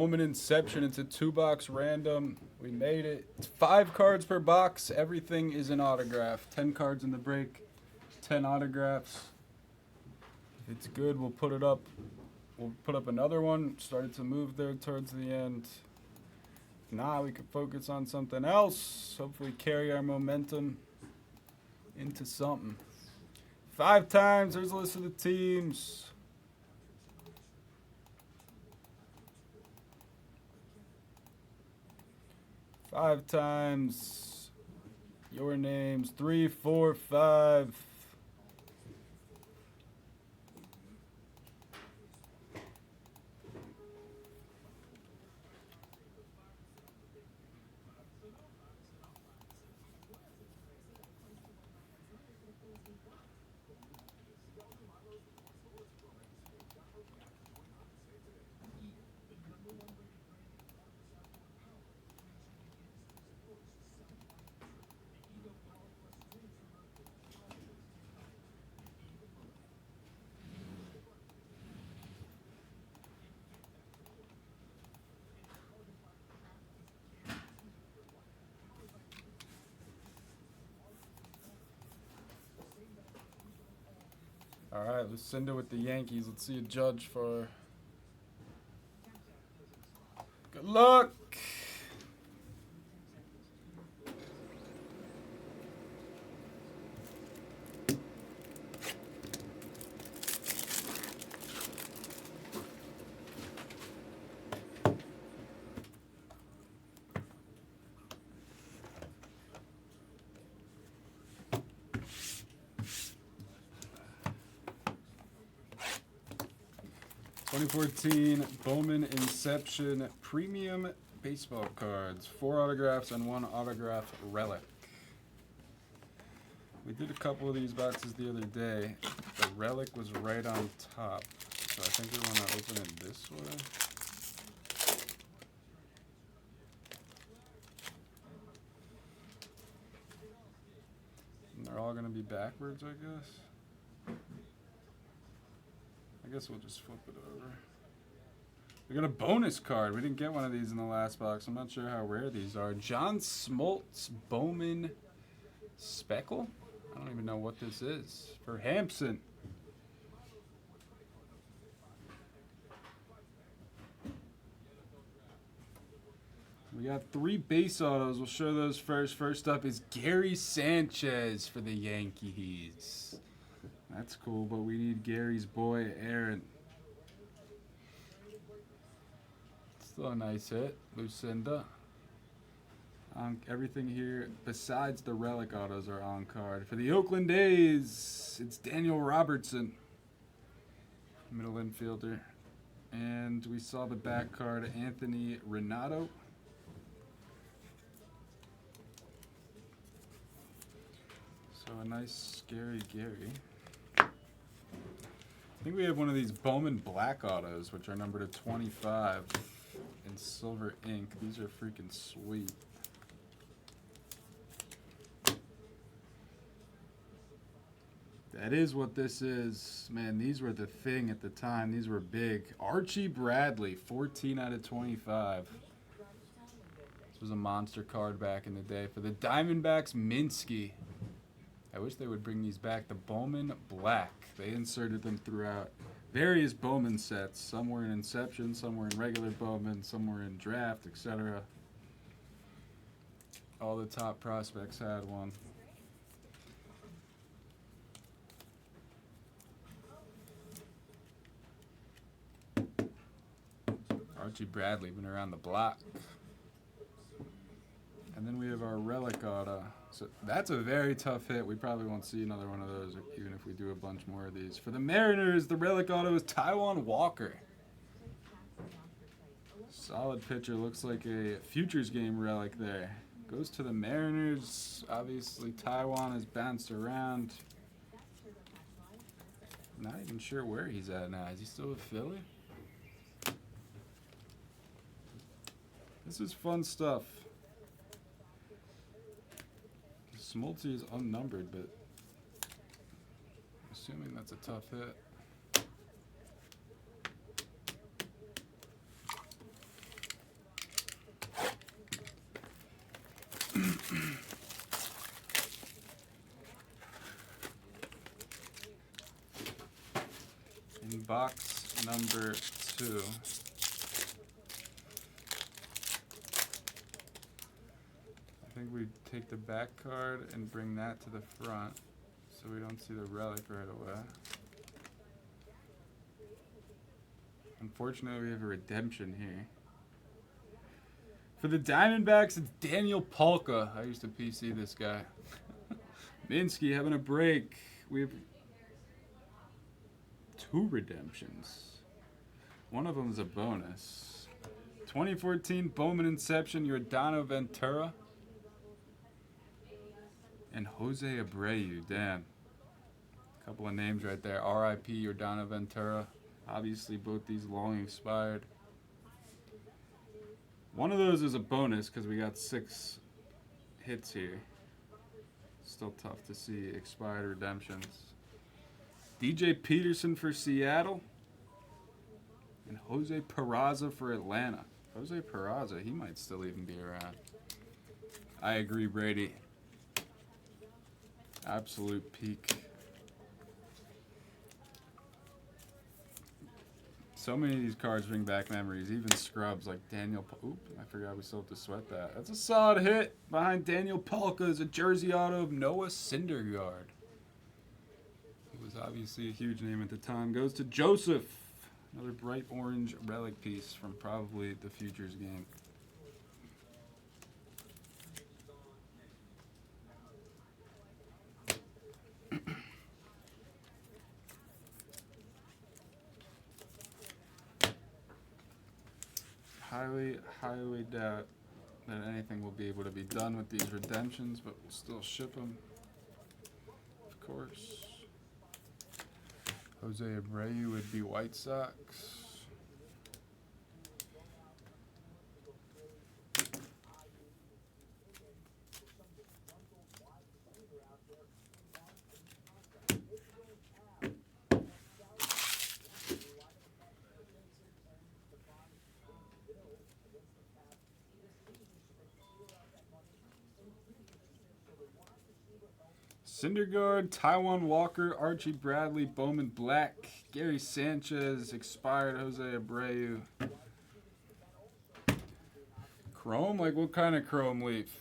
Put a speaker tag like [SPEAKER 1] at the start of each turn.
[SPEAKER 1] Bowman Inception. It's a 2-box random. We made it. It's 5 cards per box. Everything is an autograph. 10 cards in the break. 10 autographs. If it's good, we'll put it up. We'll put up another one. Started to move there towards the end. Nah, we could focus on something else. Hopefully carry our momentum into something. 5 times. There's a list of the teams. Five times. Your names. 3, 4, 5. All right, let's send it with the Yankees. Let's see a judge for. Good luck. (2014) Bowman Inception Premium Baseball Cards. 4 autographs and 1 autograph relic. We did a couple of these boxes the other day. The relic was right on top. So I think we want to open it this way. And they're all going to be backwards, I guess. I guess we'll just flip it over. We got a bonus card. We didn't get one of these in the last box. I'm not sure how rare these are. John Smoltz Bowman Speckle? I don't even know what this is. For Hampson. We got 3 base autos. We'll show those first. First up is Gary Sanchez for the Yankees. That's cool, but we need Gary's boy, Aaron. Still a nice hit. Lucinda. Everything here besides the relic autos are on card. For the Oakland A's, it's Daniel Robertson, middle infielder. And we saw the back card, Anthony Renato. So a nice, scary Gary. I think we have one of these Bowman black autos, which are numbered to 25 in silver ink. These are freaking sweet. That is what this is. Man, these were the thing at the time. These were big. Archie Bradley, 14 out of 25. This was a monster card back in the day. For the Diamondbacks, Minsky. I wish they would bring these back. The Bowman Black. They inserted them throughout various Bowman sets. Some were in Inception, some were in regular Bowman, some were in Draft, etc. All the top prospects had one. Archie Bradley been around the block. And then we have our relic auto. So that's a very tough hit. We probably won't see another one of those, even if we do a bunch more of these. For the Mariners, the relic auto is Taijuan Walker. Solid pitcher. Looks like a Futures game relic there. Goes to the Mariners. Obviously, Taijuan has bounced around. Not even sure where he's at now. Is he still with Philly? This is fun stuff. Smoltz is unnumbered, but assuming that's a tough hit. box number 2. I think we take the back card and bring that to the front so we don't see the relic right away. Unfortunately, we have a redemption here. For the Diamondbacks, it's Daniel Polka. I used to PC this guy. Minsky having a break. We have 2 redemptions. One of them is a bonus. 2014 Bowman Inception, Yordano Ventura. And Jose Abreu. Damn. A couple of names right there. RIP Yordano Ventura. Obviously, both these long expired. One of those is a bonus because we got 6 hits here. Still tough to see expired redemptions. DJ Peterson for Seattle. And Jose Peraza for Atlanta. Jose Peraza, he might still even be around. I agree, Brady. Absolute peak. So many of these cards bring back memories, even scrubs like Daniel. Oop, I forgot we still have to sweat that. That's a solid hit. Behind Daniel Polka is a jersey auto of Noah Syndergaard. He was obviously a huge name at the time. Goes to Joseph. Another bright orange relic piece from probably the Futures game. Highly doubt that anything will be able to be done with these redemptions, but we'll still ship them, of course. Jose Abreu would be White Sox. Syndergaard, Taiwan Walker, Archie Bradley, Bowman Black, Gary Sanchez, expired Jose Abreu. Chrome? Like what kind of chrome leaf?